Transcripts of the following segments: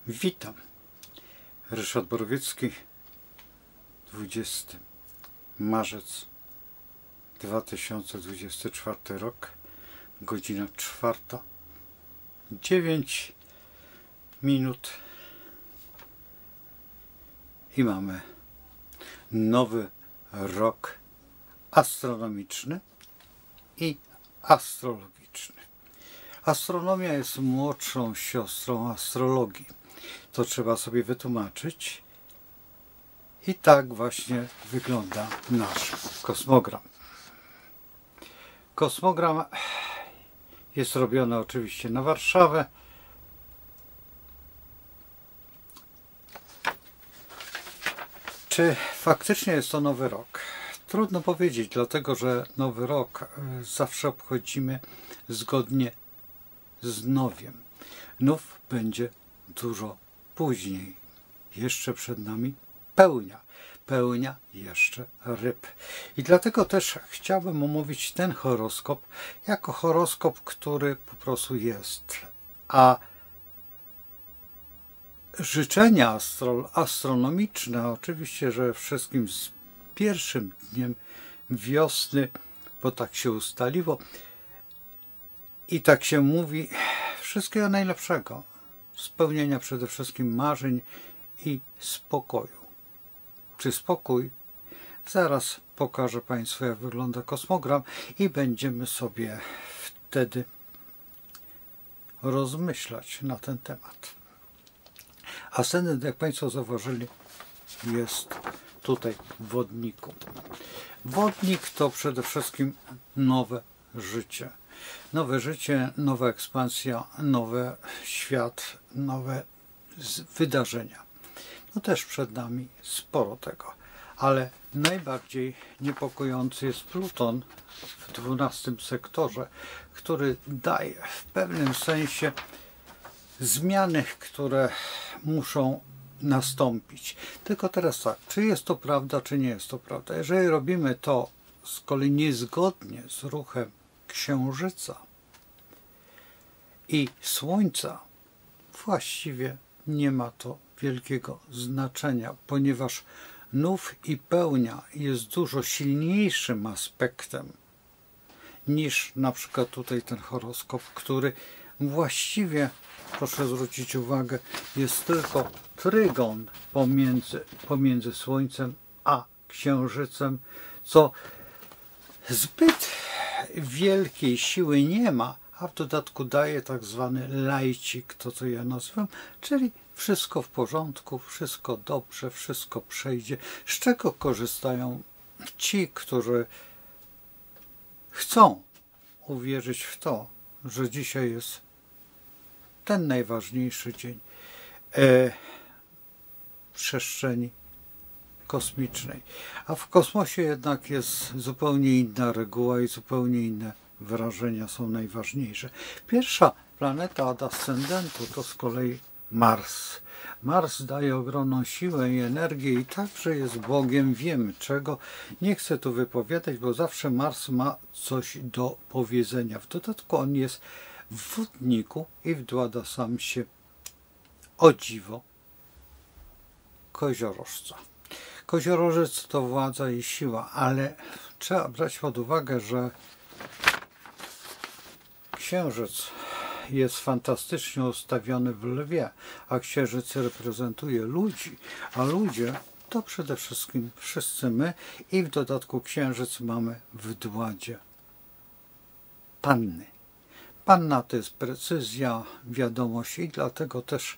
Witam. Ryszard Borowiecki, 20 marzec 2024 rok, godzina 4:09 i mamy nowy rok astronomiczny i astrologiczny. Astronomia jest młodszą siostrą astrologii. To trzeba sobie wytłumaczyć. I tak właśnie wygląda nasz kosmogram. Kosmogram jest robiony oczywiście na Warszawę. Czy faktycznie jest to nowy rok? Trudno powiedzieć, dlatego że nowy rok zawsze obchodzimy zgodnie z nowiem. Nów będzie dużo później. Jeszcze przed nami pełnia. Pełnia jeszcze ryb. I dlatego też chciałbym omówić ten horoskop jako horoskop, który po prostu jest. A życzenia astronomiczne, oczywiście, że wszystkim z pierwszym dniem wiosny, bo tak się ustaliło i tak się mówi, wszystkiego najlepszego. Spełnienia przede wszystkim marzeń i spokoju. Czy spokój? Zaraz pokażę Państwu, jak wygląda kosmogram i będziemy sobie wtedy rozmyślać na ten temat. Ascendent, jak Państwo zauważyli, jest tutaj w Wodniku. Wodnik to przede wszystkim nowe życie. Nowe życie, nowa ekspansja, nowy świat, nowe wydarzenia. No też przed nami sporo tego. Ale najbardziej niepokojący jest Pluton w 12 sektorze, który daje w pewnym sensie zmiany, które muszą nastąpić. Tylko teraz tak, czy jest to prawda, czy nie jest to prawda? Jeżeli robimy to z kolei niezgodnie z ruchem Księżyca i Słońca, właściwie nie ma to wielkiego znaczenia, ponieważ nów i pełnia jest dużo silniejszym aspektem niż na przykład tutaj ten horoskop, który właściwie, proszę zwrócić uwagę, jest tylko trygon pomiędzy Słońcem a Księżycem, co zbyt wielkiej siły nie ma, a w dodatku daje tak zwany lajcik, to co ja nazywam, czyli wszystko w porządku, wszystko dobrze, wszystko przejdzie, z czego korzystają ci, którzy chcą uwierzyć w to, że dzisiaj jest ten najważniejszy dzień przestrzeni kosmicznej. A w kosmosie jednak jest zupełnie inna reguła i zupełnie inne wrażenia są najważniejsze. Pierwsza planeta od ascendentu to z kolei Mars. Mars daje ogromną siłę i energię i także jest Bogiem wiemy czego. Nie chcę tu wypowiadać, bo zawsze Mars ma coś do powiedzenia. W dodatku on jest w Wodniku i wkłada sam się, o dziwo, koziorożca. Koziorożec to władza i siła, ale trzeba brać pod uwagę, że Księżyc jest fantastycznie ustawiony w Lwie, a Księżyc reprezentuje ludzi, a ludzie to przede wszystkim wszyscy my i w dodatku Księżyc mamy w dładzie Panny. Panna to jest precyzja, wiadomość i dlatego też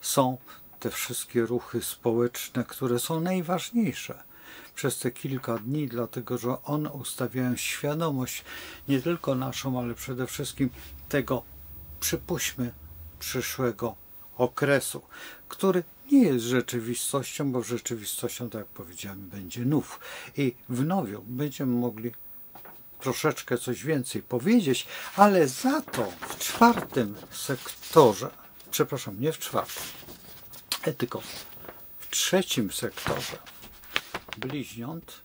są te wszystkie ruchy społeczne, które są najważniejsze przez te kilka dni, dlatego że one ustawiają świadomość nie tylko naszą, ale przede wszystkim tego, przypuśćmy, przyszłego okresu, który nie jest rzeczywistością, bo rzeczywistością, tak jak powiedziałem, będzie nów. I w nowiu będziemy mogli troszeczkę coś więcej powiedzieć, ale za to w czwartym sektorze, przepraszam, nie w czwartym, tylko w trzecim sektorze bliźniąt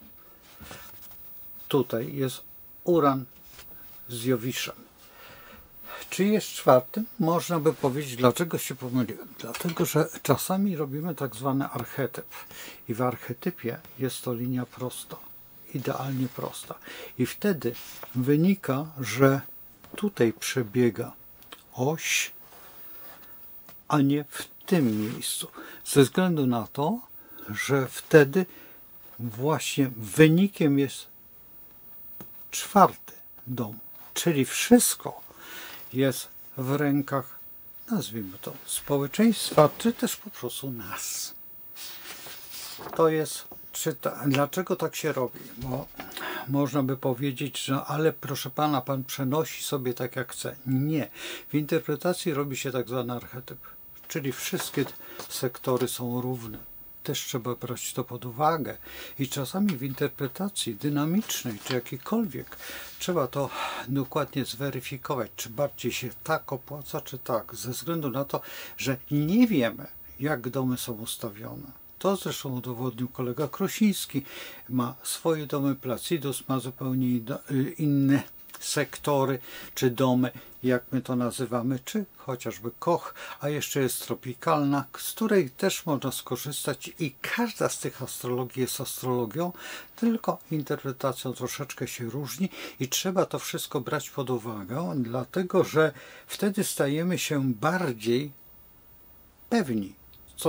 tutaj jest Uran z Jowiszem. Czy jest czwartym? Można by powiedzieć, dlaczego się pomyliłem. Dlatego, że czasami robimy tak zwany archetyp. I w archetypie jest to linia prosta. Idealnie prosta. I wtedy wynika, że tutaj przebiega oś, a nie w tym miejscu. Ze względu na to, że wtedy właśnie wynikiem jest czwarty dom. Czyli wszystko jest w rękach, nazwijmy to, społeczeństwa, czy też po prostu nas. To jest, dlaczego tak się robi? Bo można by powiedzieć, że ale proszę pana, pan przenosi sobie tak jak chce. Nie. W interpretacji robi się tak zwany archetyp, czyli wszystkie sektory są równe. Też trzeba brać to pod uwagę i czasami w interpretacji dynamicznej czy jakiejkolwiek trzeba to dokładnie zweryfikować, czy bardziej się tak opłaca, czy tak, ze względu na to, że nie wiemy, jak domy są ustawione. To zresztą udowodnił kolega Krosiński. Ma swoje domy, Placidus ma zupełnie inne sektory czy domy, jak my to nazywamy, czy chociażby Koch, a jeszcze jest tropikalna, z której też można skorzystać i każda z tych astrologii jest astrologią, tylko interpretacją troszeczkę się różni i trzeba to wszystko brać pod uwagę, dlatego że wtedy stajemy się bardziej pewni,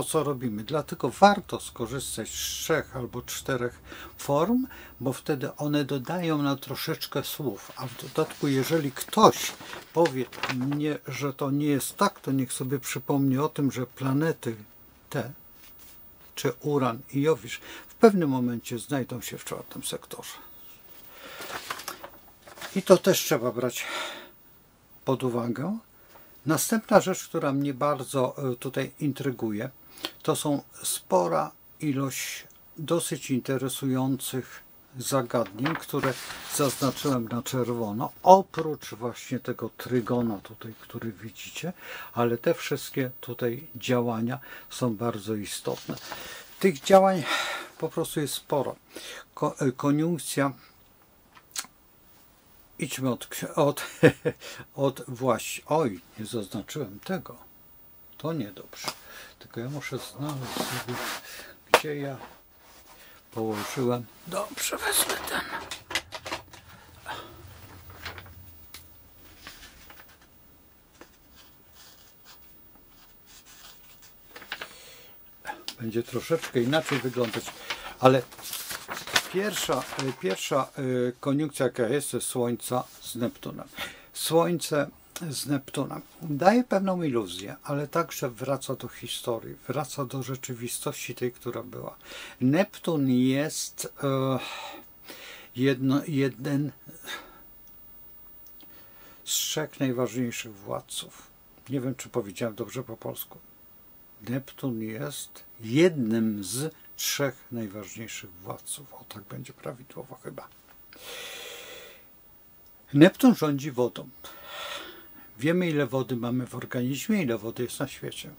co robimy. Dlatego warto skorzystać z 3 albo 4 form, bo wtedy one dodają nam troszeczkę słów. A w dodatku, jeżeli ktoś powie mnie, że to nie jest tak, to niech sobie przypomni o tym, że planety te, czy Uran i Jowisz, w pewnym momencie znajdą się w 4. sektorze. I to też trzeba brać pod uwagę. Następna rzecz, która mnie bardzo tutaj intryguje, to są spora ilość dosyć interesujących zagadnień, które zaznaczyłem na czerwono, oprócz właśnie tego trygona tutaj, który widzicie, ale te wszystkie tutaj działania są bardzo istotne. Tych działań po prostu jest sporo. Koniunkcja. Idźmy od właśnie. Oj, nie zaznaczyłem tego. To niedobrze. Tylko ja muszę znaleźć sobie, gdzie ja położyłem. Dobrze, wezmę ten. Będzie troszeczkę inaczej wyglądać, ale pierwsza koniunkcja, jaka jest, to jest Słońca z Neptunem. Słońce z Neptunem daje pewną iluzję, ale także wraca do historii, wraca do rzeczywistości tej, która była. Neptun jest jeden z 3 najważniejszych władców. Nie wiem, czy powiedziałem dobrze po polsku. Neptun jest jednym z 3 najważniejszych władców. O, tak będzie prawidłowo chyba. Neptun rządzi wodą. Wiemy, ile wody mamy w organizmie, ile wody jest na świecie.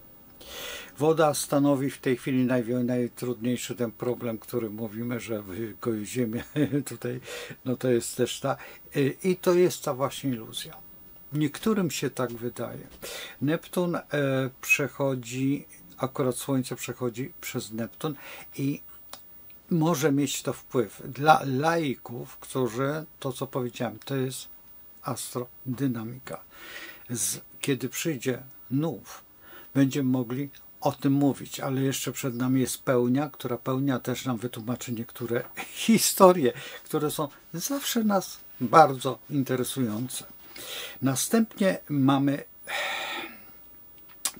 Woda stanowi w tej chwili najtrudniejszy ten problem, który mówimy, że goi ziemię tutaj, no to jest też ta. I to jest ta właśnie iluzja. Niektórym się tak wydaje. Neptun przechodzi, akurat Słońce przechodzi przez Neptun i może mieć to wpływ dla laików, którzy, to co powiedziałem, to jest astrodynamika. Kiedy przyjdzie nów, będziemy mogli o tym mówić, ale jeszcze przed nami jest pełnia, która pełnia też nam wytłumaczy niektóre historie, które są zawsze nas bardzo interesujące. Następnie mamy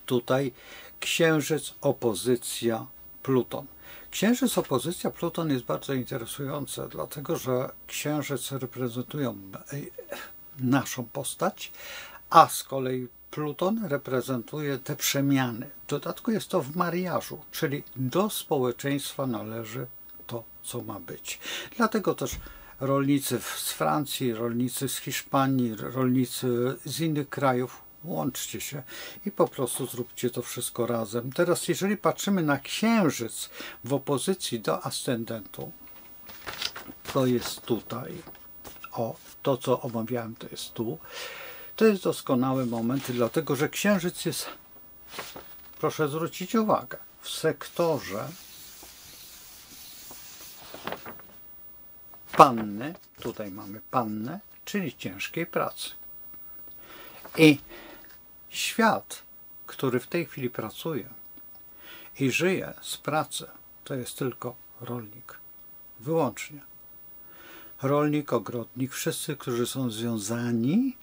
tutaj Księżyc, opozycja, Pluton. Księżyc, opozycja, Pluton jest bardzo interesujące, dlatego że Księżyc reprezentują naszą postać, a z kolei Pluton reprezentuje te przemiany. W dodatku jest to w mariażu, czyli do społeczeństwa należy to, co ma być. Dlatego też rolnicy z Francji, rolnicy z Hiszpanii, rolnicy z innych krajów, łączcie się i po prostu zróbcie to wszystko razem. Teraz jeżeli patrzymy na Księżyc w opozycji do ascendentu, to jest tutaj. O, to co omawiałem, to jest tu. To jest doskonały moment, dlatego że Księżyc jest, proszę zwrócić uwagę, w sektorze Panny, tutaj mamy Pannę, czyli ciężkiej pracy. I świat, który w tej chwili pracuje i żyje z pracy, to jest tylko rolnik. Wyłącznie. Rolnik, ogrodnik, wszyscy, którzy są związani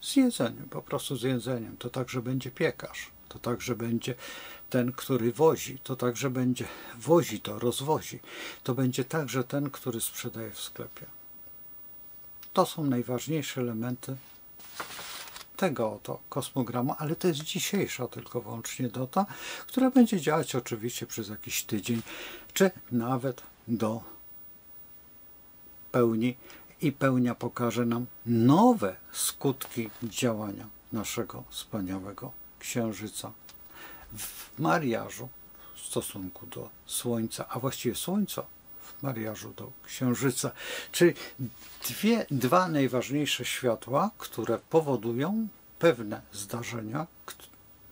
z jedzeniem, po prostu z jedzeniem. To także będzie piekarz, to także będzie ten, który wozi, to także będzie wozi to, rozwozi. To będzie także ten, który sprzedaje w sklepie. To są najważniejsze elementy tego oto kosmogramu, ale to jest dzisiejsza tylko wyłącznie data, która będzie działać oczywiście przez jakiś tydzień, czy nawet do pełni i pełnia pokaże nam nowe skutki działania naszego wspaniałego Księżyca w mariażu w stosunku do Słońca, a właściwie Słońca w mariażu do Księżyca. Czyli dwa najważniejsze światła, które powodują pewne zdarzenia,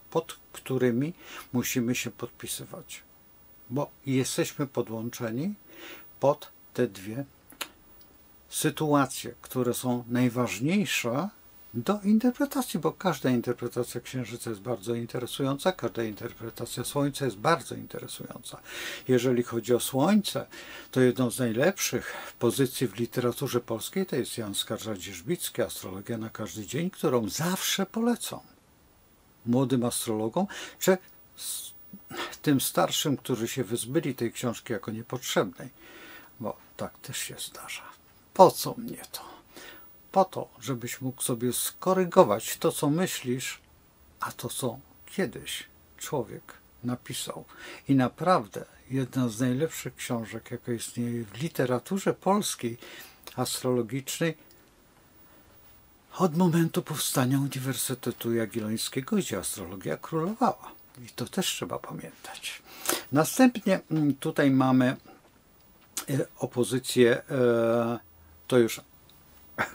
pod którymi musimy się podpisywać, bo jesteśmy podłączeni pod te dwie sytuacje, które są najważniejsze do interpretacji, bo każda interpretacja Księżyca jest bardzo interesująca, każda interpretacja Słońca jest bardzo interesująca. Jeżeli chodzi o Słońce, to jedną z najlepszych pozycji w literaturze polskiej to jest Jan Skarża-Dzierzbicki, Astrologia na każdy dzień, którą zawsze polecam młodym astrologom, czy tym starszym, którzy się wyzbyli tej książki jako niepotrzebnej, bo tak też się zdarza. Po co mnie to? Po to, żebyś mógł sobie skorygować to, co myślisz, a to, co kiedyś człowiek napisał. I naprawdę jedna z najlepszych książek, jaka istnieje w literaturze polskiej, astrologicznej, od momentu powstania Uniwersytetu Jagiellońskiego, gdzie astrologia królowała. I to też trzeba pamiętać. Następnie tutaj mamy opozycję, to już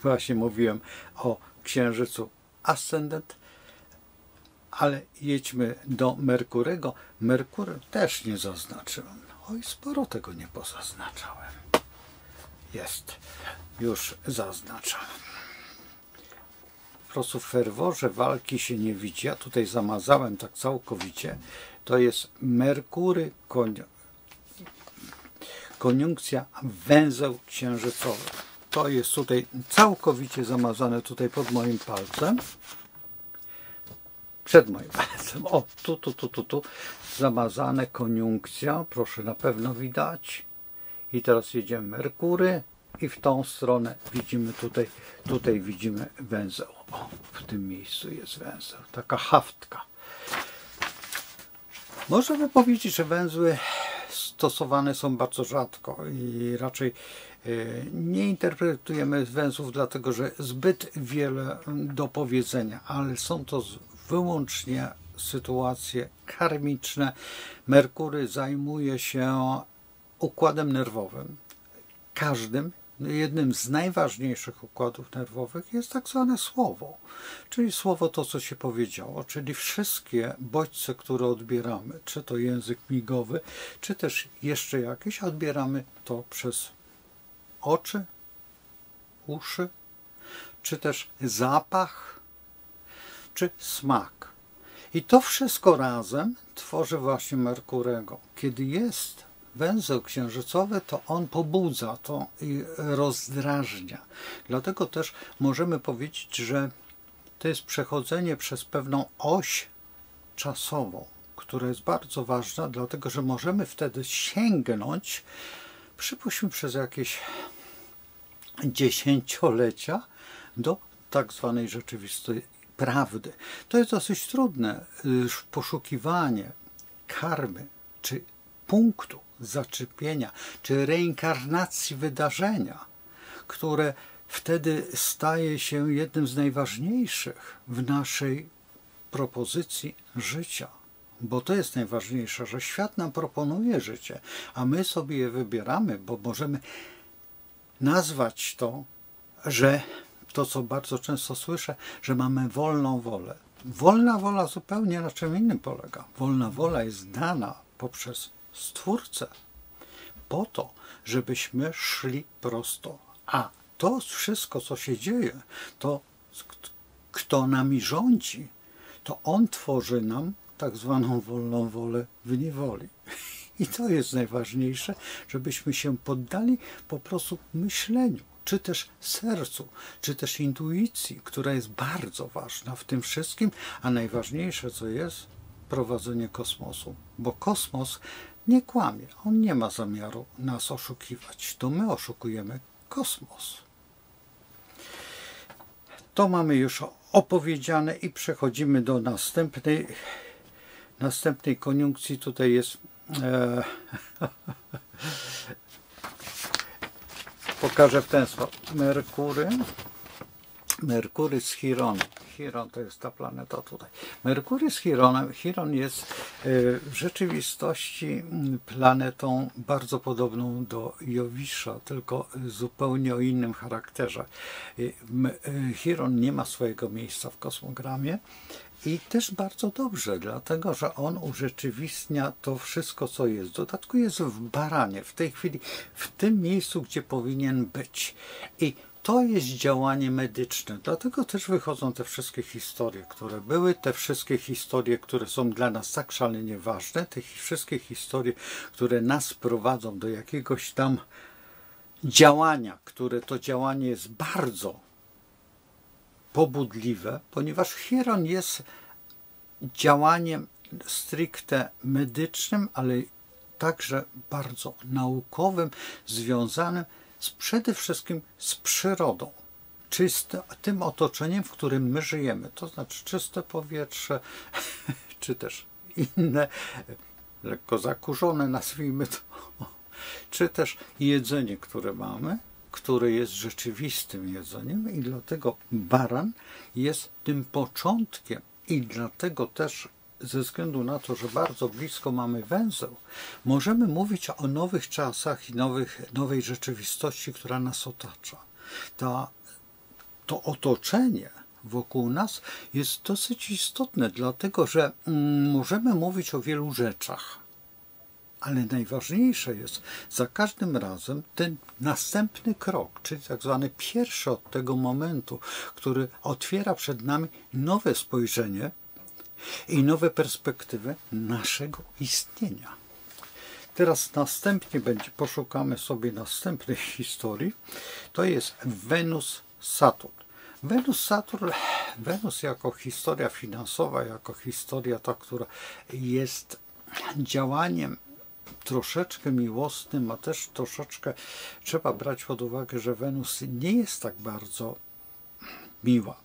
właśnie mówiłem o Księżycu ascendent, ale jedźmy do Merkurego. Merkury też nie zaznaczyłem. Oj, sporo tego nie pozaznaczałem. Jest, już zaznaczam. Po prostu w ferworze walki się nie widzi. Ja tutaj zamazałem tak całkowicie. To jest Merkury, koniunkcja, węzeł księżycowy. To jest tutaj całkowicie zamazane tutaj pod moim palcem. Przed moim palcem. O, tu. Zamazane, koniunkcja. Proszę, na pewno widać. I teraz jedziemy Merkury i w tą stronę widzimy tutaj widzimy węzeł. O, w tym miejscu jest węzeł. Taka haftka. Można by powiedzieć, że węzły stosowane są bardzo rzadko i raczej nie interpretujemy węzłów, dlatego że zbyt wiele do powiedzenia, ale są to wyłącznie sytuacje karmiczne. Merkury zajmuje się układem nerwowym. Jednym z najważniejszych układów nerwowych jest tak zwane słowo, czyli słowo to, co się powiedziało, czyli wszystkie bodźce, które odbieramy, czy to język migowy, czy też jeszcze jakieś, odbieramy to przez oczy, uszy, czy też zapach, czy smak. I to wszystko razem tworzy właśnie Merkurego. Kiedy jest węzeł księżycowy, to on pobudza to i rozdrażnia. Dlatego też możemy powiedzieć, że to jest przechodzenie przez pewną oś czasową, która jest bardzo ważna, dlatego że możemy wtedy sięgnąć, przypuśćmy przez jakieś dziesięciolecia, do tak zwanej rzeczywistej prawdy. To jest dosyć trudne poszukiwanie karmy, czy punktu zaczepienia, czy reinkarnacji wydarzenia, które wtedy staje się jednym z najważniejszych w naszej propozycji życia. Bo to jest najważniejsze, że świat nam proponuje życie, a my sobie je wybieramy, bo możemy nazwać to, że to, co bardzo często słyszę, że mamy wolną wolę. Wolna wola zupełnie na czym innym polega. Wolna wola jest dana poprzez Stwórcę po to, żebyśmy szli prosto. A to wszystko, co się dzieje, to kto nami rządzi, to On tworzy nam tak zwaną wolną wolę w niewoli. I to jest najważniejsze, żebyśmy się poddali po prostu myśleniu, czy też sercu, czy też intuicji, która jest bardzo ważna w tym wszystkim, a najważniejsze co jest, prowadzenie kosmosu. Bo kosmos nie kłamie, on nie ma zamiaru nas oszukiwać. To my oszukujemy kosmos. To mamy już opowiedziane i przechodzimy do następnej koniunkcji. Tutaj jest pokażę w ten sposób. Merkury z Chironem. Chiron to jest ta planeta tutaj. Merkury z Chironem. Chiron jest w rzeczywistości planetą bardzo podobną do Jowisza, tylko zupełnie o innym charakterze. Chiron nie ma swojego miejsca w kosmogramie i też bardzo dobrze, dlatego że on urzeczywistnia to wszystko, co jest. W dodatku jest w Baranie, w tej chwili, w tym miejscu, gdzie powinien być. I to jest działanie medyczne, dlatego też wychodzą te wszystkie historie, które były, te wszystkie historie, które są dla nas tak szalenie ważne, te wszystkie historie, które nas prowadzą do jakiegoś tam działania, które to działanie jest bardzo pobudliwe, ponieważ Chiron jest działaniem stricte medycznym, ale także bardzo naukowym, związanym przede wszystkim z przyrodą, tym otoczeniem, w którym my żyjemy, to znaczy czyste powietrze, czy też inne, lekko zakurzone, nazwijmy to, czy też jedzenie, które mamy, które jest rzeczywistym jedzeniem i dlatego baran jest tym początkiem i dlatego też ze względu na to, że bardzo blisko mamy węzeł, możemy mówić o nowych czasach i nowej rzeczywistości, która nas otacza. To otoczenie wokół nas jest dosyć istotne, dlatego że możemy mówić o wielu rzeczach, ale najważniejsze jest za każdym razem ten następny krok, czyli tak zwany pierwszy od tego momentu, który otwiera przed nami nowe spojrzenie i nowe perspektywy naszego istnienia. Teraz następnie poszukamy sobie następnej historii. To jest Wenus-Saturn. Wenus jako historia finansowa, jako historia ta, która jest działaniem troszeczkę miłosnym, a też troszeczkę trzeba brać pod uwagę, że Wenus nie jest tak bardzo miła.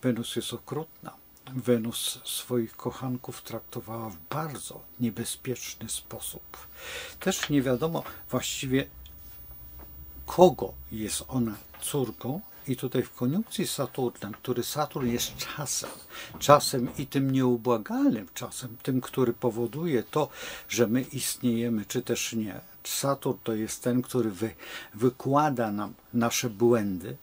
Wenus jest okrutna. Wenus swoich kochanków traktowała w bardzo niebezpieczny sposób. Też nie wiadomo właściwie, kogo jest ona córką. I tutaj w koniunkcji z Saturnem, który Saturn jest czasem i tym nieubłagalnym czasem, tym, który powoduje to, że my istniejemy, czy też nie. Saturn to jest ten, który wykłada nam nasze błędy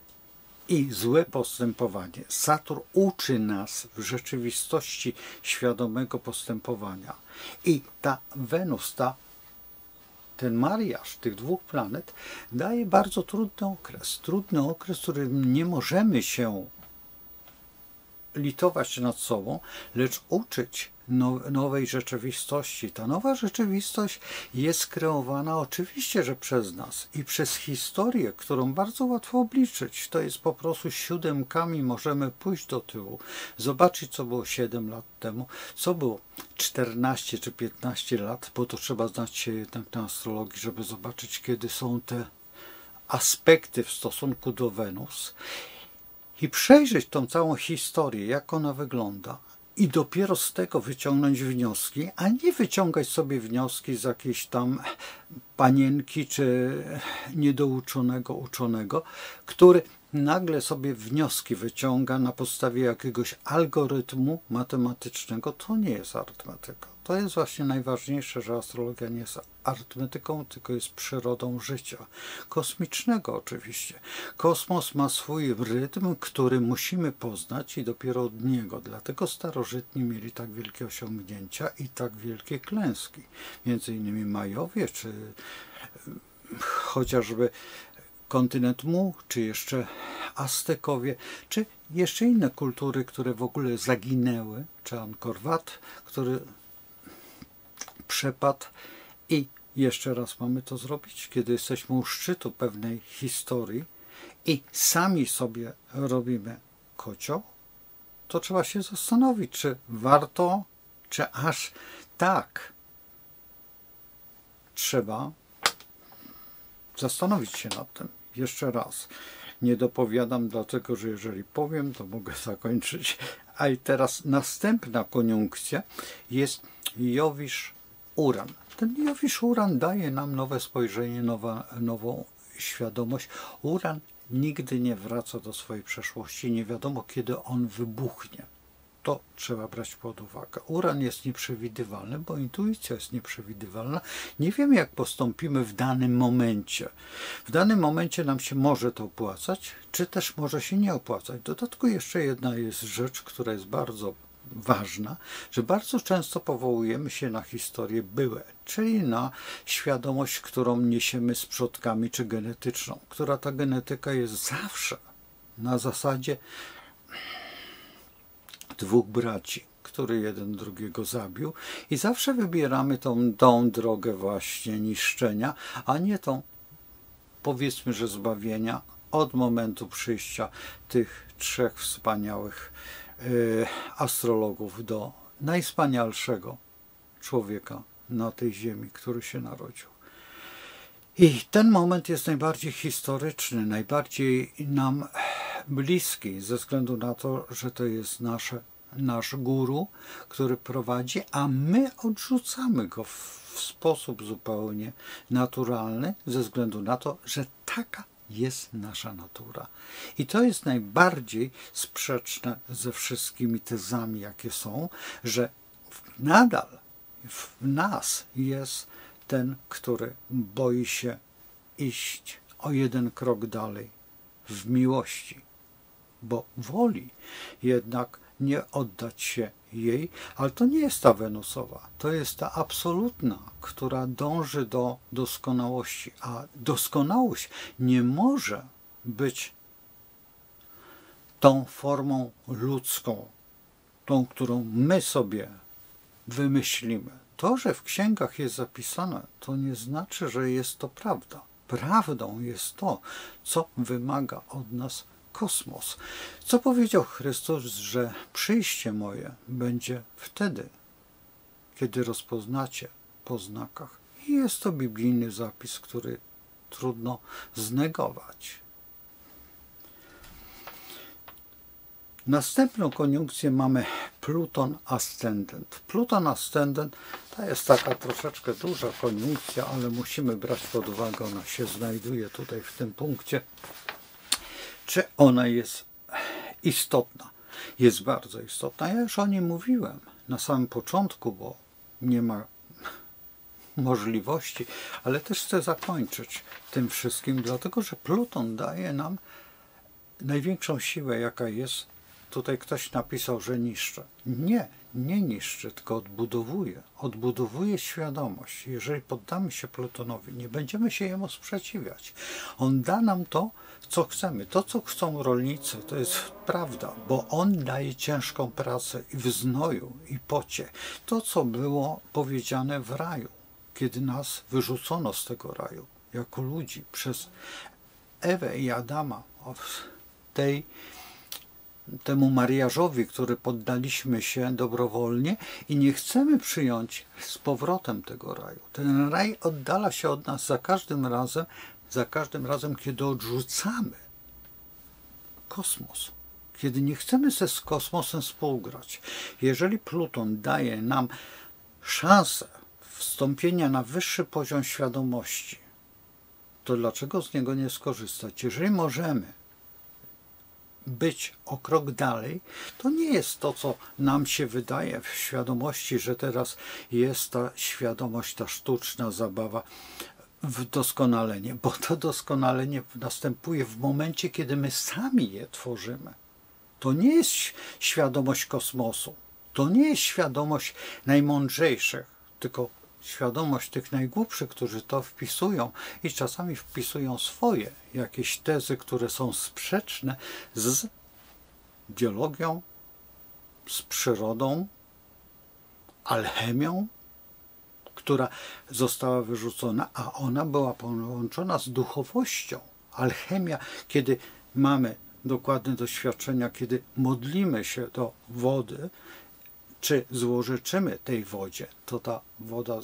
i złe postępowanie. Saturn uczy nas w rzeczywistości świadomego postępowania. I ta Wenus, ten mariaż tych dwóch planet daje bardzo trudny okres, w którym nie możemy się litować nad sobą, lecz uczyć nowej rzeczywistości. Ta nowa rzeczywistość jest kreowana oczywiście, że przez nas i przez historię, którą bardzo łatwo obliczyć. To jest po prostu siódemkami, możemy pójść do tyłu, zobaczyć, co było 7 lat temu, co było 14 czy 15 lat, bo to trzeba znać się jednak na astrologii, żeby zobaczyć, kiedy są te aspekty w stosunku do Wenus i przejrzeć tą całą historię, jak ona wygląda. I dopiero z tego wyciągnąć wnioski, a nie wyciągać sobie wnioski z jakiejś tam panienki czy niedouczonego uczonego, który nagle sobie wnioski wyciąga na podstawie jakiegoś algorytmu matematycznego, to nie jest arytmetyka. To jest właśnie najważniejsze, że astrologia nie jest arytmetyką, tylko jest przyrodą życia. Kosmicznego oczywiście. Kosmos ma swój rytm, który musimy poznać i dopiero od niego. Dlatego starożytni mieli tak wielkie osiągnięcia i tak wielkie klęski. Między innymi Majowie, czy chociażby kontynent Mu, czy jeszcze Aztekowie, czy jeszcze inne kultury, które w ogóle zaginęły, czy Angkor Wat, który przepadł i jeszcze raz mamy to zrobić, kiedy jesteśmy u szczytu pewnej historii i sami sobie robimy kocioł, to trzeba się zastanowić, czy warto, czy aż tak trzeba zastanowić się nad tym. Jeszcze raz, nie dopowiadam, dlatego że jeżeli powiem, to mogę zakończyć. A i teraz następna koniunkcja jest Jowisz-Uran. Ten Jowisz-Uran daje nam nowe spojrzenie, nową świadomość. Uran nigdy nie wraca do swojej przeszłości. Nie wiadomo, kiedy on wybuchnie. To trzeba brać pod uwagę. Uran jest nieprzewidywalny, bo intuicja jest nieprzewidywalna. Nie wiemy, jak postąpimy w danym momencie. W danym momencie nam się może to opłacać, czy też może się nie opłacać. W dodatku jeszcze jedna jest rzecz, która jest bardzo ważna, że bardzo często powołujemy się na historie byłe, czyli na świadomość, którą niesiemy z przodkami, czy genetyczną, która ta genetyka jest zawsze na zasadzie dwóch braci, który jeden drugiego zabił, i zawsze wybieramy tą drogę właśnie niszczenia, a nie tą, powiedzmy, że zbawienia od momentu przyjścia tych trzech wspaniałych astrologów do najwspanialszego człowieka na tej ziemi, który się narodził. I ten moment jest najbardziej historyczny, najbardziej nam bliski, ze względu na to, że to jest nasz guru, który prowadzi, a my odrzucamy go w sposób zupełnie naturalny, ze względu na to, że taka jest nasza natura. I to jest najbardziej sprzeczne ze wszystkimi tezami, jakie są, że nadal w nas jest ten, który boi się iść o jeden krok dalej w miłości, bo woli jednak nie oddać się jej, ale to nie jest ta wenusowa, to jest ta absolutna, która dąży do doskonałości, a doskonałość nie może być tą formą ludzką, tą, którą my sobie wymyślimy. To, że w księgach jest zapisane, to nie znaczy, że jest to prawda. Prawdą jest to, co wymaga od nas kosmos. Co powiedział Chrystus, że przyjście moje będzie wtedy, kiedy rozpoznacie po znakach. I jest to biblijny zapis, który trudno znegować. Następną koniunkcję mamy Pluton Ascendent. Pluton Ascendent to jest taka troszeczkę duża koniunkcja, ale musimy brać pod uwagę, ona się znajduje tutaj w tym punkcie, czy ona jest istotna. Jest bardzo istotna. Ja już o niej mówiłem na samym początku, bo nie ma możliwości, ale też chcę zakończyć tym wszystkim, dlatego że Pluton daje nam największą siłę, jaka jest. Tutaj ktoś napisał, że niszczy. Nie niszczy, tylko odbudowuje. Odbudowuje świadomość. Jeżeli poddamy się Plutonowi, nie będziemy się jemu sprzeciwiać. On da nam to, co chcemy. To, co chcą rolnicy, to jest prawda, bo on daje ciężką pracę i w znoju, i pocie. To, co było powiedziane w raju, kiedy nas wyrzucono z tego raju, jako ludzi, przez Ewę i Adama, temu mariażowi, który poddaliśmy się dobrowolnie i nie chcemy przyjąć z powrotem tego raju. Ten raj oddala się od nas za każdym razem, kiedy odrzucamy kosmos, kiedy nie chcemy z kosmosem współgrać. Jeżeli Pluton daje nam szansę wstąpienia na wyższy poziom świadomości, to dlaczego z niego nie skorzystać? Jeżeli możemy być o krok dalej, to nie jest to, co nam się wydaje w świadomości, że teraz jest ta świadomość, ta sztuczna zabawa w doskonalenie, bo to doskonalenie następuje w momencie, kiedy my sami je tworzymy. To nie jest świadomość kosmosu, to nie jest świadomość najmądrzejszych, tylko świadomość tych najgłupszych, którzy to wpisują i czasami wpisują swoje jakieś tezy, które są sprzeczne z biologią, z przyrodą, alchemią, która została wyrzucona, a ona była połączona z duchowością. Alchemia, kiedy mamy dokładne doświadczenia, kiedy modlimy się do wody, czy złorzeczymy tej wodzie, to ta woda,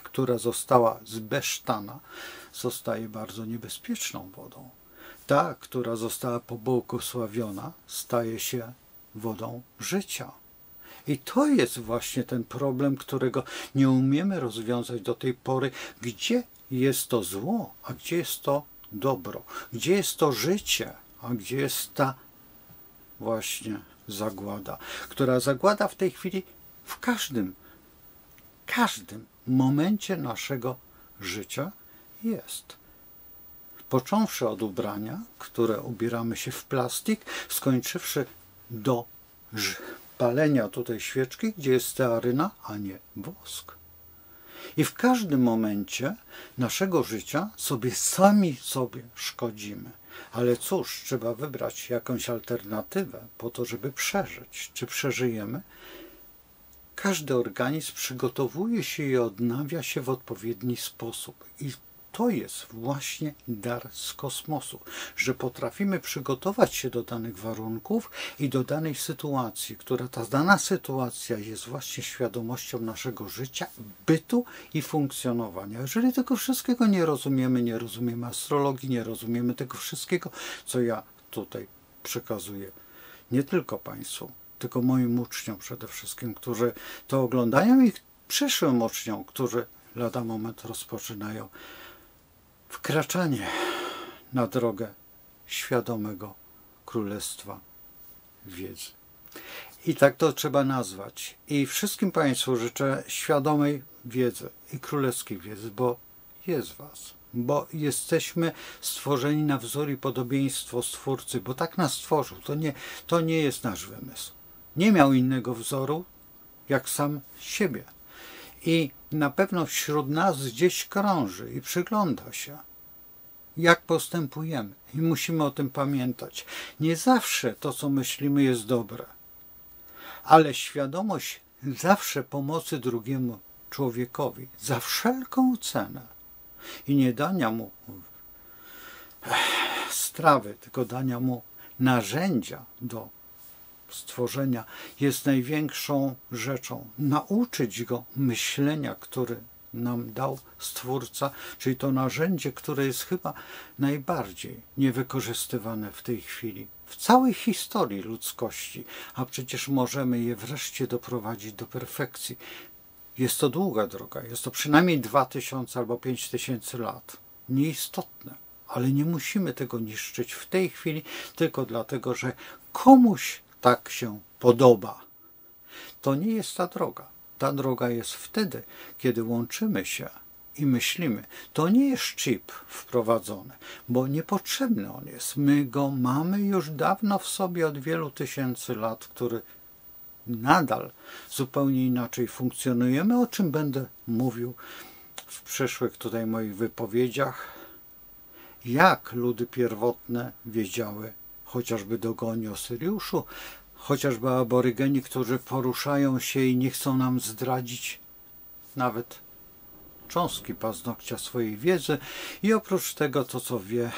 która została zbesztana, zostaje bardzo niebezpieczną wodą. Ta, która została pobłogosławiona, staje się wodą życia. I to jest właśnie ten problem, którego nie umiemy rozwiązać do tej pory. Gdzie jest to zło, a gdzie jest to dobro? Gdzie jest to życie, a gdzie jest ta właśnie zagłada, która zagłada w tej chwili w każdym momencie naszego życia jest. Począwszy od ubrania, które ubieramy się w plastik, skończywszy do palenia tutaj świeczki, gdzie jest stearyna, a nie wosk. I w każdym momencie naszego życia sami sobie szkodzimy. Ale cóż, trzeba wybrać jakąś alternatywę po to, żeby przeżyć. Czy przeżyjemy? Każdy organizm przygotowuje się i odnawia się w odpowiedni sposób. I to jest właśnie dar z kosmosu, że potrafimy przygotować się do danych warunków i do danej sytuacji, która ta dana sytuacja jest właśnie świadomością naszego życia, bytu i funkcjonowania. Jeżeli tego wszystkiego nie rozumiemy astrologii, nie rozumiemy tego wszystkiego, co ja tutaj przekazuję, nie tylko Państwu, tylko moim uczniom przede wszystkim, którzy to oglądają i przyszłym uczniom, którzy lada moment rozpoczynają wkraczanie na drogę świadomego Królestwa Wiedzy. I tak to trzeba nazwać. I wszystkim Państwu życzę świadomej wiedzy i królewskiej wiedzy, bo jest Was. Bo jesteśmy stworzeni na wzór i podobieństwo Stwórcy, bo tak nas stworzył. To nie jest nasz wymysł. Nie miał innego wzoru, jak sam siebie. I na pewno wśród nas gdzieś krąży i przygląda się, jak postępujemy. I musimy o tym pamiętać. Nie zawsze to, co myślimy, jest dobre, ale świadomość zawsze pomocy drugiemu człowiekowi za wszelką cenę i nie dania mu strawy, tylko dania mu narzędzia do stworzenia jest największą rzeczą. Nauczyć go myślenia, który nam dał Stwórca, czyli to narzędzie, które jest chyba najbardziej niewykorzystywane w tej chwili w całej historii ludzkości, a przecież możemy je wreszcie doprowadzić do perfekcji. Jest to długa droga, jest to przynajmniej 2000 albo 5000 lat. Nieistotne, ale nie musimy tego niszczyć w tej chwili, tylko dlatego, że komuś tak się podoba. To nie jest ta droga. Ta droga jest wtedy, kiedy łączymy się i myślimy. To nie jest chip wprowadzony, bo niepotrzebny on jest. My go mamy już dawno w sobie od wielu tysięcy lat, który nadal zupełnie inaczej funkcjonujemy, o czym będę mówił w przyszłych tutaj moich wypowiedziach. Jak ludy pierwotne wiedziały, chociażby dogoni o Syriuszu, chociażby aborygeni, którzy poruszają się i nie chcą nam zdradzić nawet cząstki paznokcia swojej wiedzy. I oprócz tego to, co wie,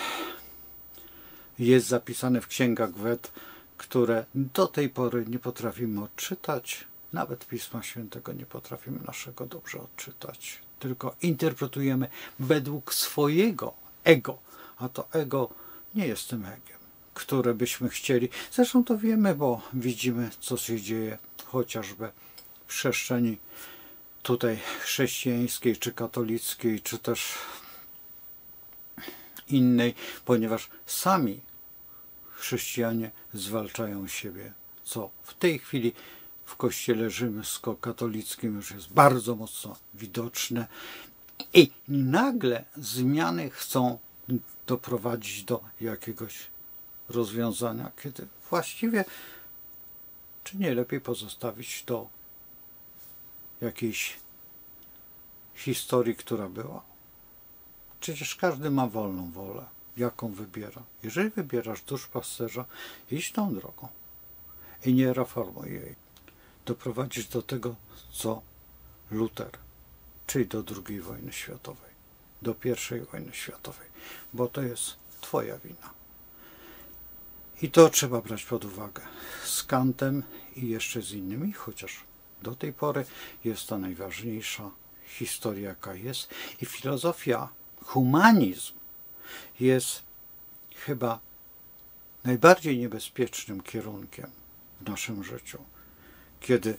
jest zapisane w księgach Wed, które do tej pory nie potrafimy odczytać. Nawet Pisma Świętego nie potrafimy naszego dobrze odczytać. Tylko interpretujemy według swojego ego. A to ego nie jest tym egiem, które byśmy chcieli. Zresztą to wiemy, bo widzimy, co się dzieje chociażby w przestrzeni tutaj chrześcijańskiej, czy katolickiej, czy też innej, ponieważ sami chrześcijanie zwalczają siebie, co w tej chwili w kościele rzymskokatolickim już jest bardzo mocno widoczne i nagle zmiany chcą doprowadzić do jakiegoś rozwiązania, kiedy właściwie czy nie lepiej pozostawić to jakiejś historii, która była. Przecież każdy ma wolną wolę, jaką wybiera. Jeżeli wybierasz duszpasterza, idź tą drogą i nie reformuj jej. Doprowadzisz do tego, co Luter, czyli do II wojny światowej, do I wojny światowej, bo to jest twoja wina. I to trzeba brać pod uwagę z Kantem i jeszcze z innymi, chociaż do tej pory jest to najważniejsza historia, jaka jest. I filozofia, humanizm jest chyba najbardziej niebezpiecznym kierunkiem w naszym życiu, kiedy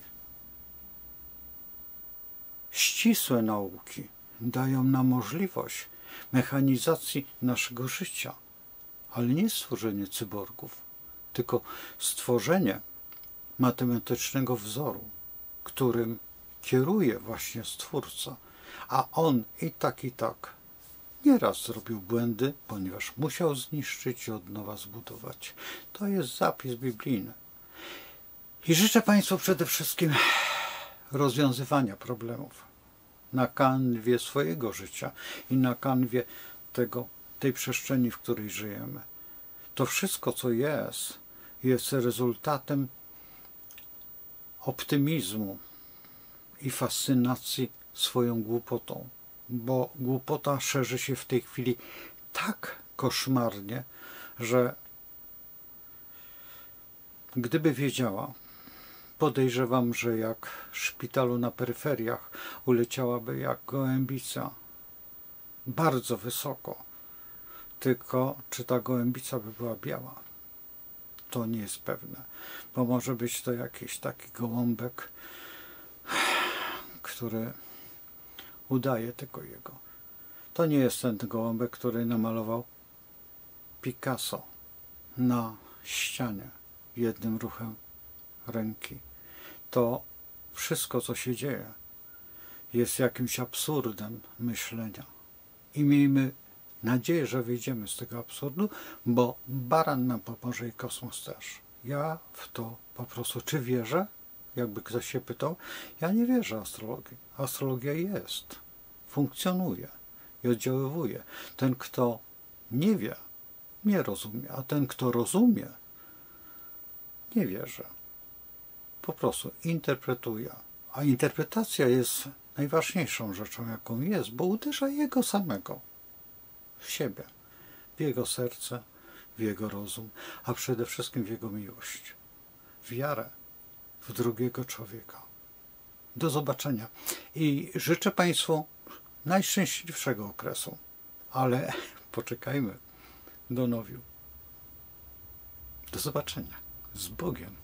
ścisłe nauki dają nam możliwość mechanizacji naszego życia, ale nie stworzenie cyborgów, tylko stworzenie matematycznego wzoru, którym kieruje właśnie Stwórca, a on i tak nieraz zrobił błędy, ponieważ musiał zniszczyć i od nowa zbudować. To jest zapis biblijny. I życzę Państwu przede wszystkim rozwiązywania problemów na kanwie swojego życia i na kanwie tej przestrzeni, w której żyjemy. To wszystko, co jest rezultatem optymizmu i fascynacji swoją głupotą, bo głupota szerzy się w tej chwili tak koszmarnie, że gdyby wiedziała, podejrzewam, że jak w szpitalu na peryferiach uleciałaby jak gołębica bardzo wysoko. Tylko czy ta gołębica by była biała? To nie jest pewne, bo może być to jakiś taki gołąbek, który udaje tylko jego. To nie jest ten gołąbek, który namalował Picasso na ścianie jednym ruchem ręki. To wszystko, co się dzieje, jest jakimś absurdem myślenia. I miejmy nadzieję, że wyjdziemy z tego absurdu, bo baran nam pomoże i kosmos też. Ja w to po prostu, czy wierzę? Jakby ktoś się pytał, ja nie wierzę w astrologię. Astrologia jest, funkcjonuje i oddziaływuje. Ten, kto nie wie, nie rozumie, a ten, kto rozumie, nie wierzy. Po prostu interpretuje. A interpretacja jest najważniejszą rzeczą, jaką jest, bo uderza jego samego w siebie, w jego serce, w jego rozum, a przede wszystkim w jego miłość, wiarę w drugiego człowieka. Do zobaczenia i życzę Państwu najszczęśliwszego okresu, ale poczekajmy do nowiu. Do zobaczenia. Z Bogiem.